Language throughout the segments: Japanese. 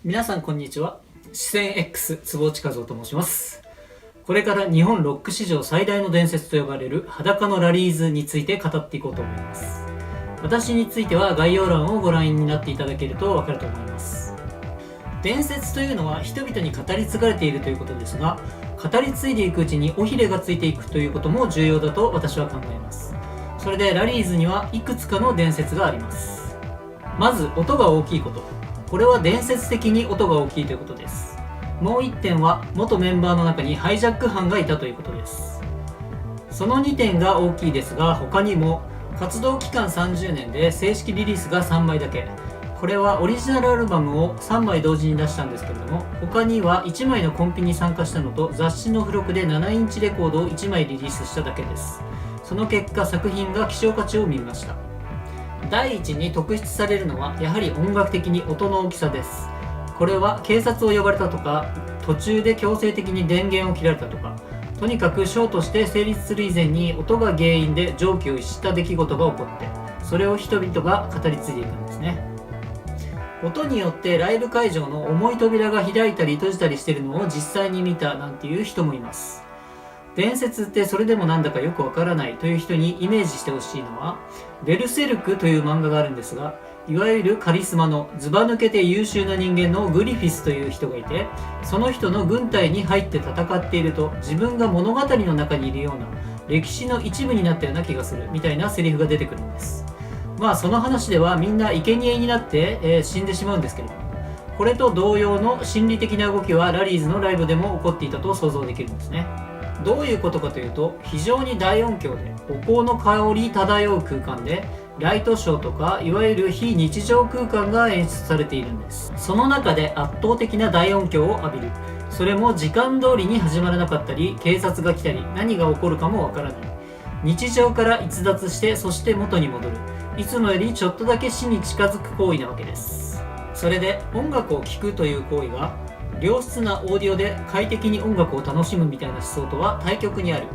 皆さんこんにちは。視線 X 坪内和夫と申します。これから日本ロック史上最大の伝説と呼ばれる裸のラリーズについて語っていこうと思います。私については概要欄をご覧になっていただけるとわかると思います。伝説というのは人々に語り継がれているということですが、語り継いでいくうちに尾ひれがついていくということも重要だと私は考えます。それでラリーズにはいくつかの伝説があります。まず音が大きいこと。これは伝説的に音が大きいということです。もう1点は元メンバーの中にハイジャック犯がいたということです。その2点が大きいですが、他にも活動期間30年で正式リリースが3枚だけ。これはオリジナルアルバムを3枚同時に出したんですけれども、他には1枚のコンピに参加したのと雑誌の付録で7インチレコードを1枚リリースしただけです。その結果作品が希少価値を見ました。第一に特筆されるのはやはり音楽的に音の大きさです。これは警察を呼ばれたとか、途中で強制的に電源を切られたとか、とにかくショーとして成立する以前に音が原因で常軌を逸した出来事が起こって、それを人々が語り継いでいくんですね。音によってライブ会場の重い扉が開いたり閉じたりしているのを実際に見たなんていう人もいます。伝説ってそれでもなんだかよくわからないという人にイメージしてほしいのは、ベルセルクという漫画があるんですが、いわゆるカリスマのずば抜けて優秀な人間のグリフィスという人がいて、その人の軍隊に入って戦っていると自分が物語の中にいるような、歴史の一部になったような気がするみたいなセリフが出てくるんです。その話ではみんな生贄になって、死んでしまうんですけれども、これと同様の心理的な動きはラリーズのライブでも起こっていたと想像できるんですね。どういうことかというと、非常に大音響でお香の香り漂う空間でライトショーとかいわゆる非日常空間が演出されているんです。その中で圧倒的な大音響を浴びる。それも時間通りに始まらなかったり、警察が来たり、何が起こるかもわからない。日常から逸脱して、そして元に戻る。いつもよりちょっとだけ死に近づく行為なわけです。それで音楽を聴くという行為が良質なオーディオで快適に音楽を楽しむみたいな思想とは対極にある。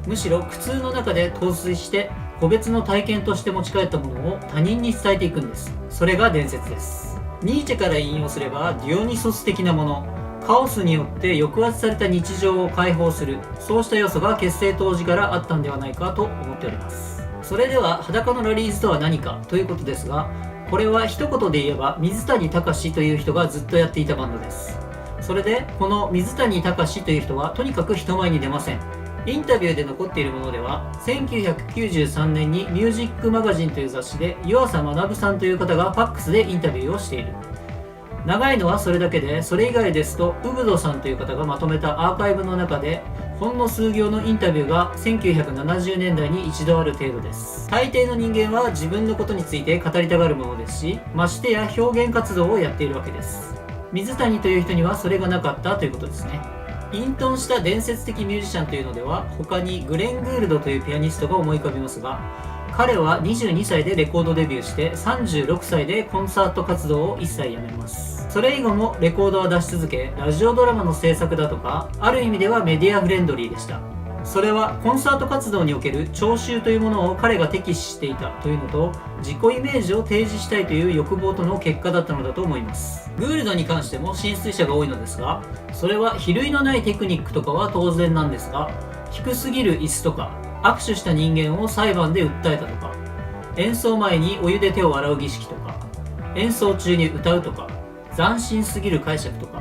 むしろ苦痛の中で陶酔して個別の体験として持ち帰ったものを他人に伝えていくんです。それが伝説です。ニーチェから引用すればディオニソス的なもの、カオスによって抑圧された日常を解放する、そうした要素が結成当時からあったんではないかと思っております。それでは裸のラリーズとは何かということですが、これは一言で言えば水谷隆という人がずっとやっていたバンドです。それでこの水谷隆という人はとにかく人前に出ません。インタビューで残っているものでは、1993年にミュージックマガジンという雑誌で湯浅学さんという方がファックスでインタビューをしている。長いのはそれだけで、それ以外ですとウブドさんという方がまとめたアーカイブの中でほんの数行のインタビューが1970年代に一度ある程度です。大抵の人間は自分のことについて語りたがるものですし、ましてや表現活動をやっているわけです。水谷という人にはそれがなかったということですね。隠遁した伝説的ミュージシャンというのでは、他にグレン・グールドというピアニストが思い浮かびますが、彼は22歳でレコードデビューして36歳でコンサート活動を一切やめます。それ以後もレコードは出し続け、ラジオドラマの制作だとか、ある意味ではメディアフレンドリーでした。それはコンサート活動における聴衆というものを彼が敵視していたというのと、自己イメージを提示したいという欲望との結果だったのだと思います。グールドに関しても浸水者が多いのですが、それは比類のないテクニックとかは当然なんですが、低すぎる椅子とか、握手した人間を裁判で訴えたとか、演奏前にお湯で手を洗う儀式とか、演奏中に歌うとか、斬新すぎる解釈とか、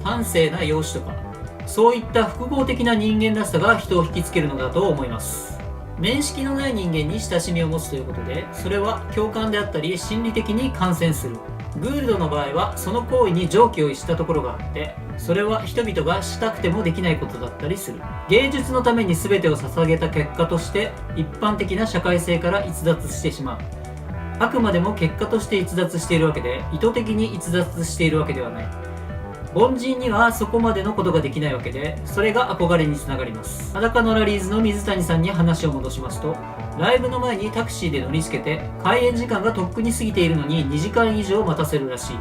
端正な容姿とか、そういった複合的な人間らしさが人を引きつけるのだと思います。面識のない人間に親しみを持つということで、それは共感であったり心理的に感染する。グールドの場合はその行為に常軌を逸したところがあって、それは人々がしたくてもできないことだったりする。芸術のために全てを捧げた結果として一般的な社会性から逸脱してしまう。あくまでも結果として逸脱しているわけで、意図的に逸脱しているわけではない。凡人にはそこまでのことができないわけで、それが憧れにつながります。裸のラリーズの水谷さんに話を戻しますと、ライブの前にタクシーで乗り付けて、開演時間がとっくに過ぎているのに2時間以上待たせるらしい。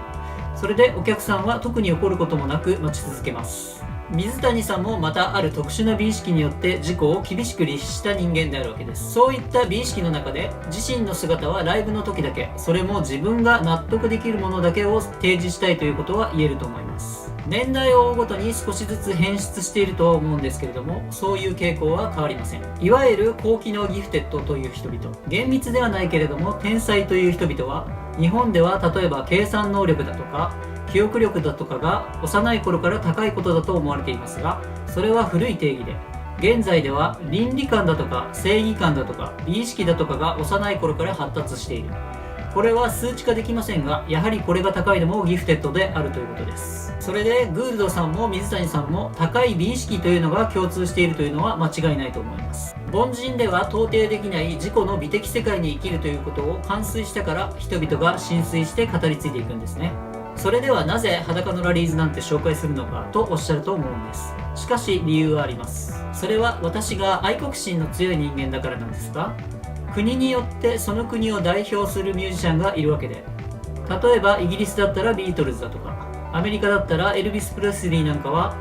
それでお客さんは特に怒ることもなく待ち続けます。水谷さんもまたある特殊な美意識によって自己を厳しく律した人間であるわけです。そういった美意識の中で自身の姿はライブの時だけ、それも自分が納得できるものだけを提示したいということは言えると思います。年代を追うごとに少しずつ変質しているとは思うんですけれども、そういう傾向は変わりません。いわゆる高機能ギフテッドという人々、厳密ではないけれども天才という人々は、日本では例えば計算能力だとか記憶力だとかが幼い頃から高いことだと思われていますが、それは古い定義で、現在では倫理観だとか正義感だとか美意識だとかが幼い頃から発達している。これは数値化できませんが、やはりこれが高いのもギフテッドであるということです。それでグールドさんも水谷さんも高い美意識というのが共通しているというのは間違いないと思います。凡人では到底できない自己の美的世界に生きるということを完遂したから、人々が浸水して語り継いでいくんですね。それではなぜ裸のラリーズなんて紹介するのかとおっしゃると思うんです。しかし理由はあります。それは私が愛国心の強い人間だからなんですが、国によってその国を代表するミュージシャンがいるわけで、例えばイギリスだったらビートルズだとか、アメリカだったらエルビス・プレスリーなんかは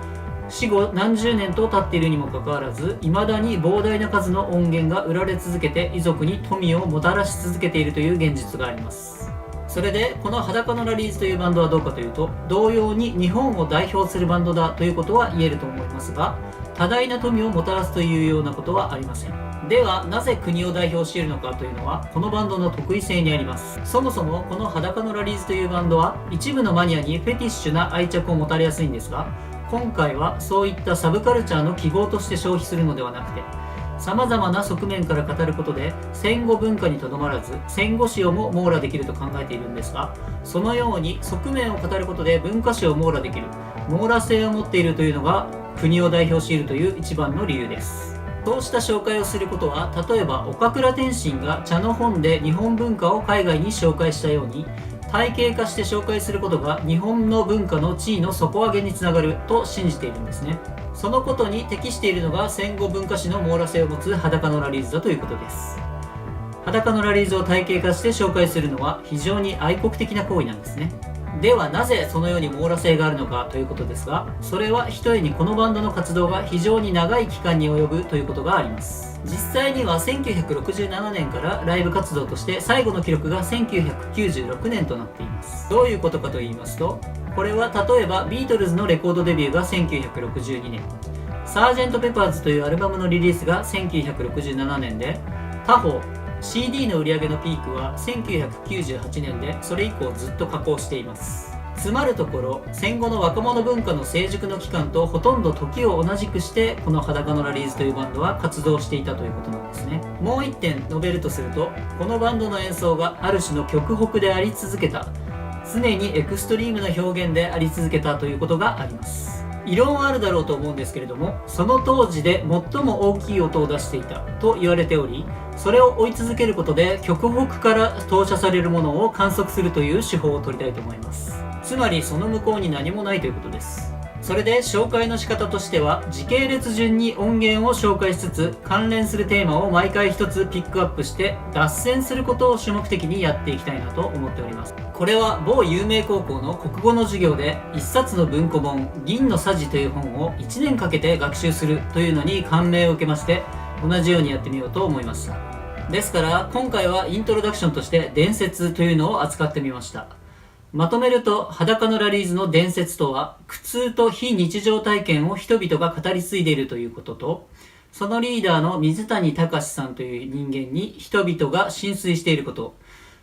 死後何十年と経っているにもかかわらず、未だに膨大な数の音源が売られ続けて遺族に富をもたらし続けているという現実があります。それでこの裸のラリーズというバンドはどうかというと、同様に日本を代表するバンドだということは言えると思いますが、多大な富をもたらすというようなことはありません。ではなぜ国を代表しているのかというのは、このバンドの特異性にあります。そもそもこの裸のラリーズというバンドは一部のマニアにフェティッシュな愛着を持たれやすいんですが、今回はそういったサブカルチャーの記号として消費するのではなくて、様々な側面から語ることで戦後文化にとどまらず戦後史をも網羅できると考えているんですが、そのように側面を語ることで文化史を網羅できる、網羅性を持っているというのが国を代表しているという一番の理由です。そうした紹介をすることは、例えば岡倉天心が茶の本で日本文化を海外に紹介したように、体系化して紹介することが日本の文化の地位の底上げにつながると信じているんですね。そのことに適しているのが戦後文化史の網羅性を持つ裸のラリーズだということです。裸のラリーズを体系化して紹介するのは非常に愛国的な行為なんですね。ではなぜそのように網羅性があるのかということですが、それはひとえにこのバンドの活動が非常に長い期間に及ぶということがあります。実際には1967年からライブ活動として最後の記録が1996年となっています。どういうことかと言いますと、これは例えばビートルズのレコードデビューが1962年、サージェント・ペパーズというアルバムのリリースが1967年で、他方CD の売り上げのピークは1998年で、それ以降ずっと下降しています。つまるところ、戦後の若者文化の成熟の期間とほとんど時を同じくして、この裸のラリーズというバンドは活動していたということなんですね。もう一点述べるとすると、このバンドの演奏がある種の極北であり続けた、常にエクストリームな表現であり続けたということがあります。異論はあるだろうと思うんですけれども、その当時で最も大きい音を出していたと言われており、それを追い続けることで極北から投射されるものを観測するという手法を取りたいと思います。つまりその向こうに何もないということです。それで紹介の仕方としては、時系列順に音源を紹介しつつ、関連するテーマを毎回一つピックアップして脱線することを主目的にやっていきたいなと思っております。これは某有名高校の国語の授業で一冊の文庫本銀のさじという本を1年かけて学習するというのに感銘を受けまして、同じようにやってみようと思いました。ですから今回はイントロダクションとして伝説というのを扱ってみました。まとめると、裸のラリーズの伝説とは、苦痛と非日常体験を人々が語り継いでいるということと、そのリーダーの水谷隆さんという人間に人々が心酔していること、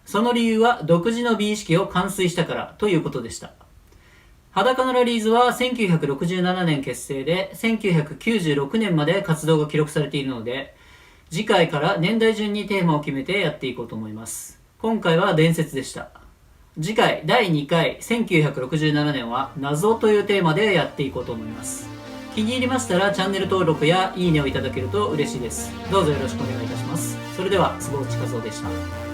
その理由は独自の美意識を完遂したからということでした。裸のラリーズは1967年結成で、1996年まで活動が記録されているので、次回から年代順にテーマを決めてやっていこうと思います。今回は伝説でした。次回第2回1967年は謎というテーマでやっていこうと思います。気に入りましたらチャンネル登録やいいねをいただけると嬉しいです。どうぞよろしくお願いいたします。それでは坪内和夫でした。